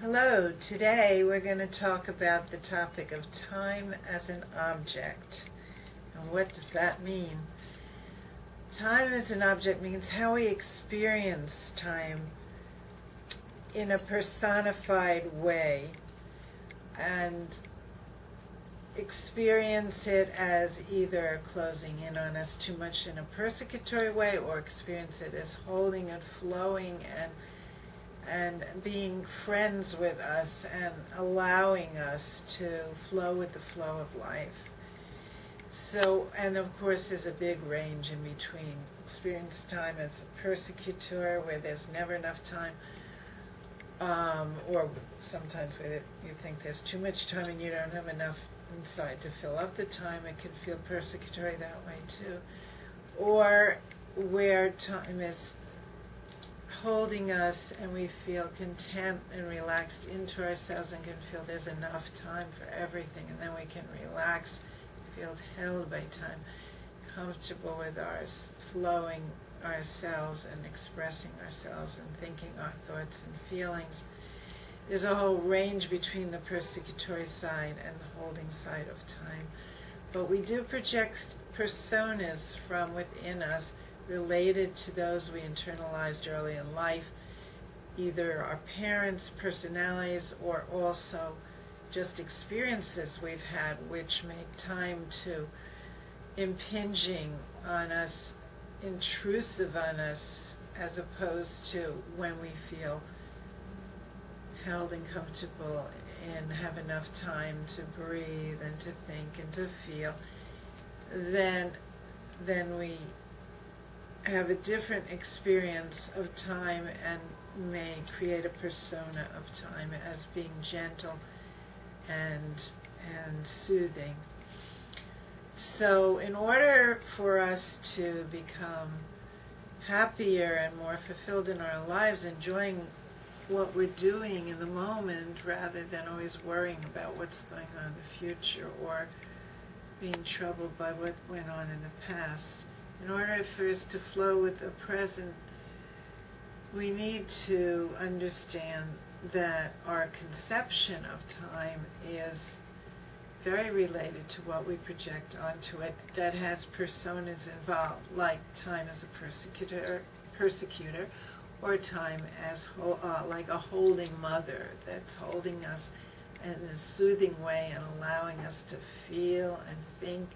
Hello, today we're going to talk about the topic of time as an object. And what does that mean? Time as an object means how we experience time in a personified way and experience it as either closing in on us too much in a persecutory way, or experience it as holding and flowing and being friends with us and allowing us to flow with the flow of life. So, and of course there's a big range in between. Experience time as a persecutor, where there's never enough time, or sometimes where you think there's too much time and you don't have enough inside to fill up the time. It can feel persecutory that way too. Or where time is holding us and we feel content and relaxed into ourselves and can feel there's enough time for everything, and then we can relax, feel held by time, comfortable with ours, flowing ourselves and expressing ourselves and thinking our thoughts and feelings. There's a whole range between the persecutory side and the holding side of time. But we do project personas from within us related to those we internalized early in life, either our parents' personalities or also just experiences we've had which make time to impinging on us, intrusive on us, as opposed to when we feel held and comfortable and have enough time to breathe and to think and to feel. Then we have a different experience of time and may create a persona of time as being gentle and soothing. So in order for us to become happier and more fulfilled in our lives, enjoying what we're doing in the moment rather than always worrying about what's going on in the future or being troubled by what went on in the past, in order for us to flow with the present, we need to understand that our conception of time is very related to what we project onto it, that has personas involved, like time as a persecutor, or time as like a holding mother that's holding us in a soothing way and allowing us to feel and think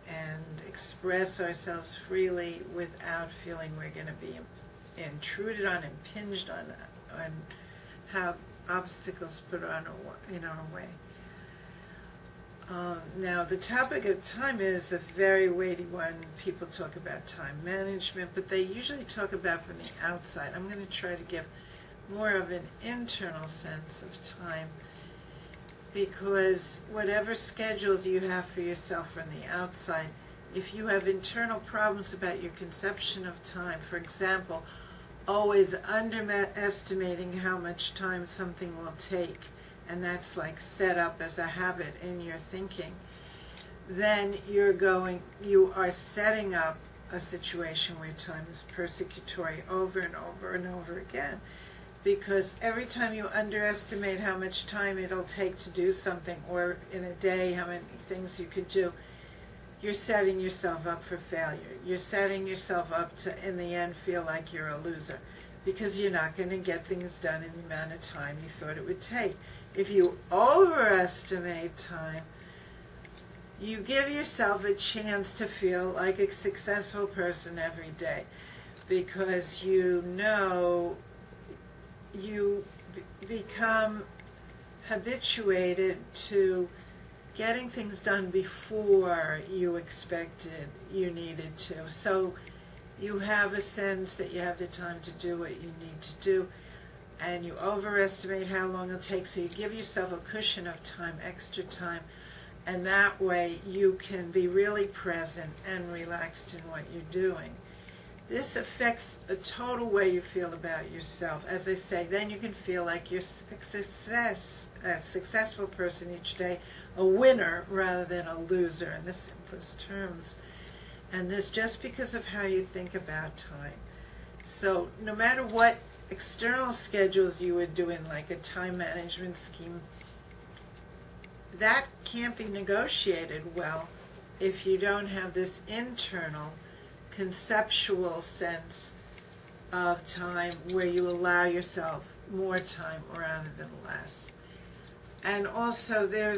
and express ourselves freely without feeling we're going to be intruded on, impinged on, and have obstacles put on in our way. Now, the topic of time is a very weighty one. People talk about time management, but they usually talk about from the outside. I'm going to try to give more of an internal sense of time, because whatever schedules you have for yourself from the outside, if you have internal problems about your conception of time, for example, always underestimating how much time something will take, and that's like set up as a habit in your thinking, then you are setting up a situation where time is persecutory over and over and over again. Because every time you underestimate how much time it'll take to do something, or in a day how many things you could do, you're setting yourself up for failure. You're setting yourself up to, in the end, feel like you're a loser, because you're not going to get things done in the amount of time you thought it would take. If you overestimate time, you give yourself a chance to feel like a successful person every day, because you know you become habituated to getting things done before you expected you needed to. So you have a sense that you have the time to do what you need to do, and you overestimate how long it'll take, so you give yourself a cushion of time, extra time, and that way you can be really present and relaxed in what you're doing. This affects the total way you feel about yourself. As I say, then you can feel like you're a successful person each day, a winner rather than a loser in the simplest terms. And this just because of how you think about time. So no matter what external schedules you would do in like a time management scheme, that can't be negotiated well if you don't have this internal conceptual sense of time where you allow yourself more time rather than less. And also there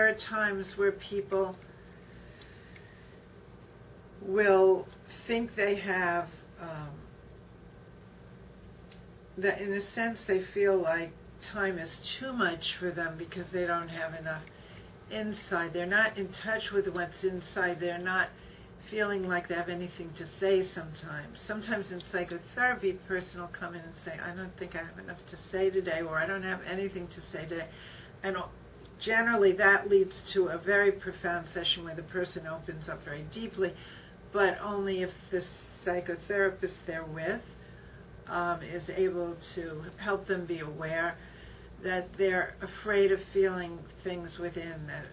are times where people will think they have that in a sense they feel like time is too much for them because they don't have enough inside. They're not in touch with what's inside. They're not feeling like they have anything to say sometimes. Sometimes in psychotherapy, a person will come in and say, I don't think I have enough to say today, or I don't have anything to say today. And generally that leads to a very profound session where the person opens up very deeply, but only if the psychotherapist they're with is able to help them be aware that they're afraid of feeling things within, that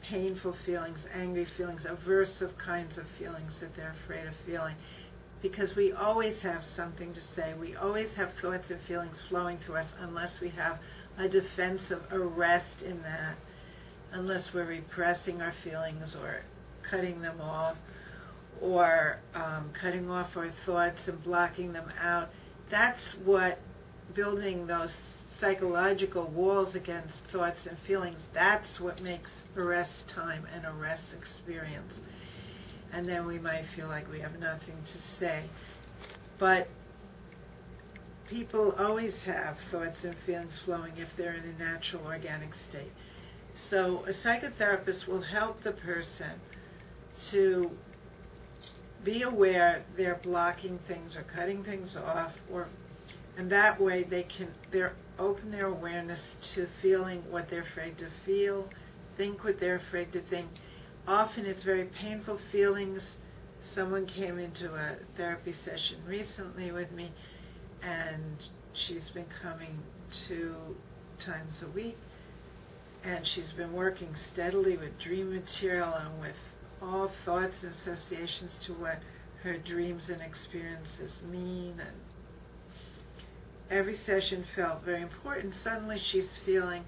painful feelings, angry feelings, aversive kinds of feelings that they're afraid of feeling. Because we always have something to say. We always have thoughts and feelings flowing through us unless we have a defensive arrest in that, unless we're repressing our feelings or cutting them off, or cutting off our thoughts and blocking them out. That's what building those psychological walls against thoughts and feelings, that's what makes arrest time and arrest experience. And then we might feel like we have nothing to say. But people always have thoughts and feelings flowing if they're in a natural organic state. So a psychotherapist will help the person to be aware they're blocking things or cutting things off, and that way they're open their awareness to feeling what they're afraid to feel, think what they're afraid to think. Often it's very painful feelings. Someone came into a therapy session recently with me, and she's been coming 2 times a week, and she's been working steadily with dream material and with all thoughts and associations to what her dreams and experiences mean, and every session felt very important. Suddenly she's feeling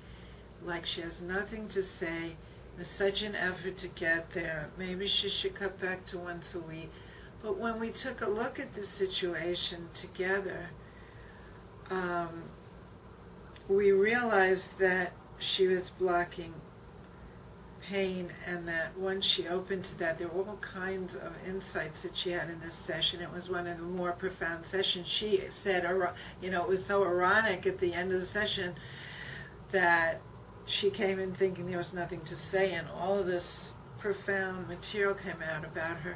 like she has nothing to say. There's such an effort to get there. Maybe she should cut back to once a week. But when we took a look at the situation together, we realized that she was blocking pain, and that once she opened to that, there were all kinds of insights that she had in this session. It was one of the more profound sessions. She said, it was so ironic at the end of the session that she came in thinking there was nothing to say, and all of this profound material came out about her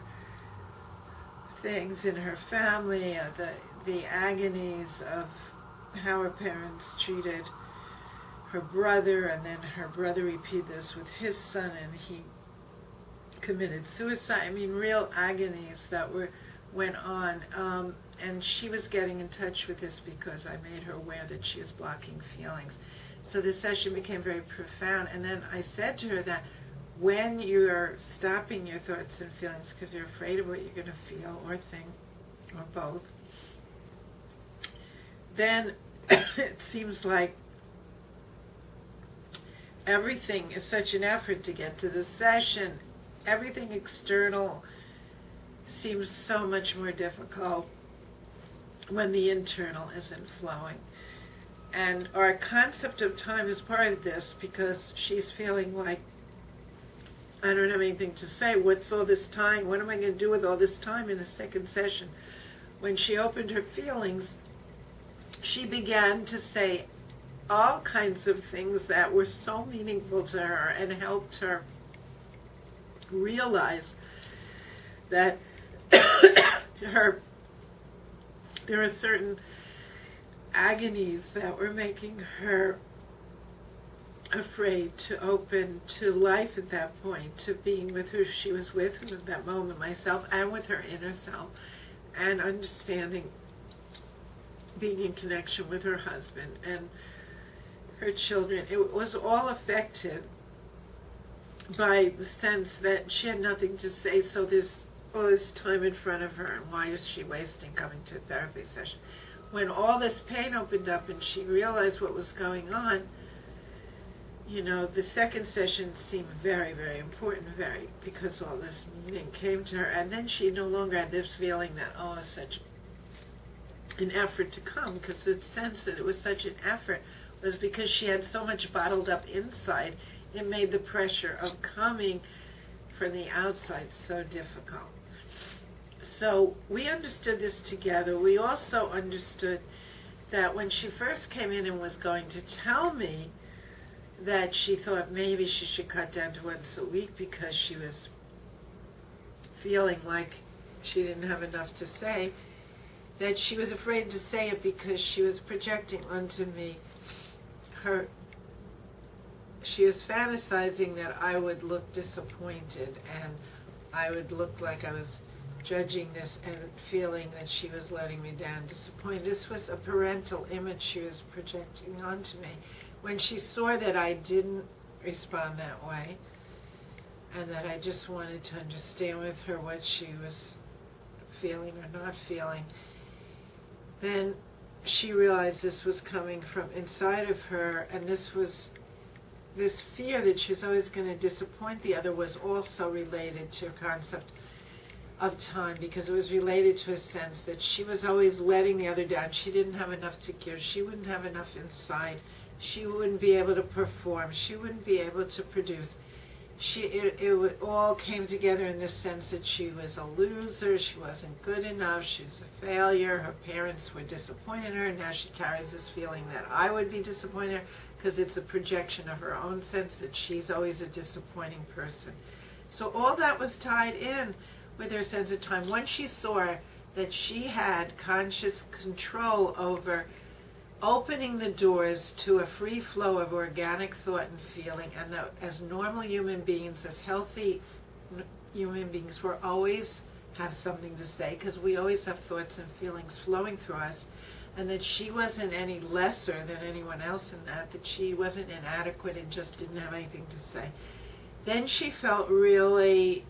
things in her family, the agonies of how her parents treated her brother, and then her brother repeated this with his son, and he committed suicide. I mean, real agonies that went on, and she was getting in touch with this because I made her aware that she was blocking feelings. So the session became very profound, and then I said to her that when you're stopping your thoughts and feelings because you're afraid of what you're going to feel or think, or both, then it seems like everything is such an effort to get to the session. Everything external seems so much more difficult when the internal isn't flowing. And our concept of time is part of this, because she's feeling like, I don't have anything to say. What's all this time? What am I going to do with all this time in the second session? When she opened her feelings, she began to say all kinds of things that were so meaningful to her and helped her realize that there are certain agonies that were making her afraid to open to life at that point, to being with who she was with at that moment, myself, and with her inner self, and understanding, being in connection with her husband and her children. It was all affected by the sense that she had nothing to say, so there's all this time in front of her, and why is she wasting coming to a therapy session? when all this pain opened up and she realized what was going on, the second session seemed very, very important, because all this meaning came to her, and then she no longer had this feeling that, it's such an effort to come, because the sense that it was such an effort was because she had so much bottled up inside. It made the pressure of coming from the outside so difficult. So we understood this together. We also understood that when she first came in and was going to tell me that she thought maybe she should cut down to once a week because she was feeling like she didn't have enough to say, that she was afraid to say it because she was projecting onto me she was fantasizing that I would look disappointed and I would look like I was judging this and feeling that she was letting me down, disappointed. This was a parental image she was projecting onto me. When she saw that I didn't respond that way and that I just wanted to understand with her what she was feeling or not feeling, then she realized this was coming from inside of her, and this fear that she was always going to disappoint the other was also related to a concept of time, because it was related to a sense that she was always letting the other down. She didn't have enough to give. She wouldn't have enough inside. She wouldn't be able to perform. She wouldn't be able to produce. It all came together in the sense that she was a loser, she wasn't good enough, she was a failure, her parents were disappointed in her, and now she carries this feeling that I would be disappointed in her, because it's a projection of her own sense that she's always a disappointing person. So all that was tied in with her sense of time. Once she saw that she had conscious control over opening the doors to a free flow of organic thought and feeling, and that as normal human beings, as healthy human beings, we'll always have something to say, because we always have thoughts and feelings flowing through us, and that she wasn't any lesser than anyone else in that she wasn't inadequate and just didn't have anything to say. Then she felt really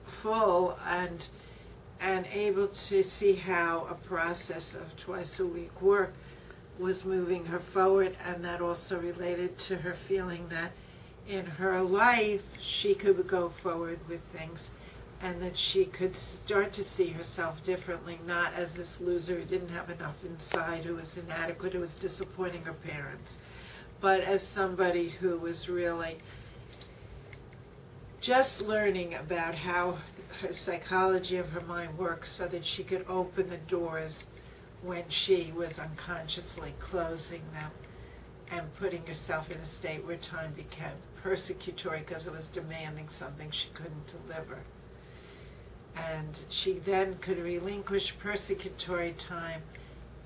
full and able to see how a process of twice a week work was moving her forward, and that also related to her feeling that in her life she could go forward with things, and that she could start to see herself differently, not as this loser who didn't have enough inside, who was inadequate, who was disappointing her parents, but as somebody who was really just learning about how her psychology of her mind works, so that she could open the doors when she was unconsciously closing them and putting herself in a state where time became persecutory because it was demanding something she couldn't deliver. And she then could relinquish persecutory time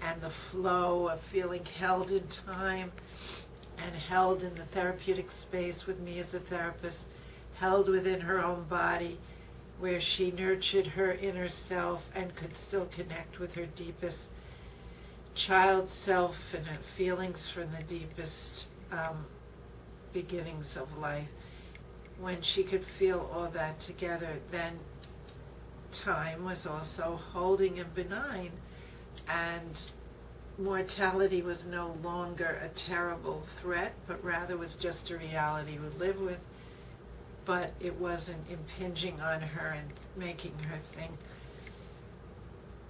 and the flow of feeling held in time and held in the therapeutic space with me as a therapist, held within her own body, where she nurtured her inner self and could still connect with her deepest child self and her feelings from the deepest beginnings of life. When she could feel all that together, then time was also holding and benign, and mortality was no longer a terrible threat, but rather was just a reality we live with. But it wasn't impinging on her and making her think,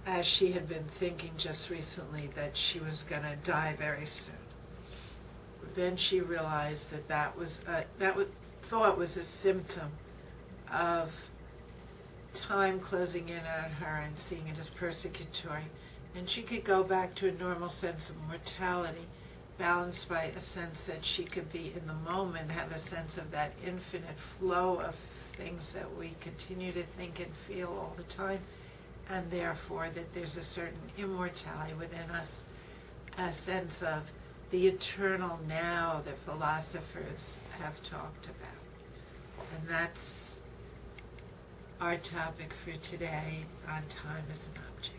as she had been thinking just recently, that she was going to die very soon. Then she realized that thought was a symptom of time closing in on her and seeing it as persecutory. And she could go back to a normal sense of mortality, balanced by a sense that she could be in the moment, have a sense of that infinite flow of things that we continue to think and feel all the time, and therefore that there's a certain immortality within us, a sense of the eternal now that philosophers have talked about. And that's our topic for today on time as an object.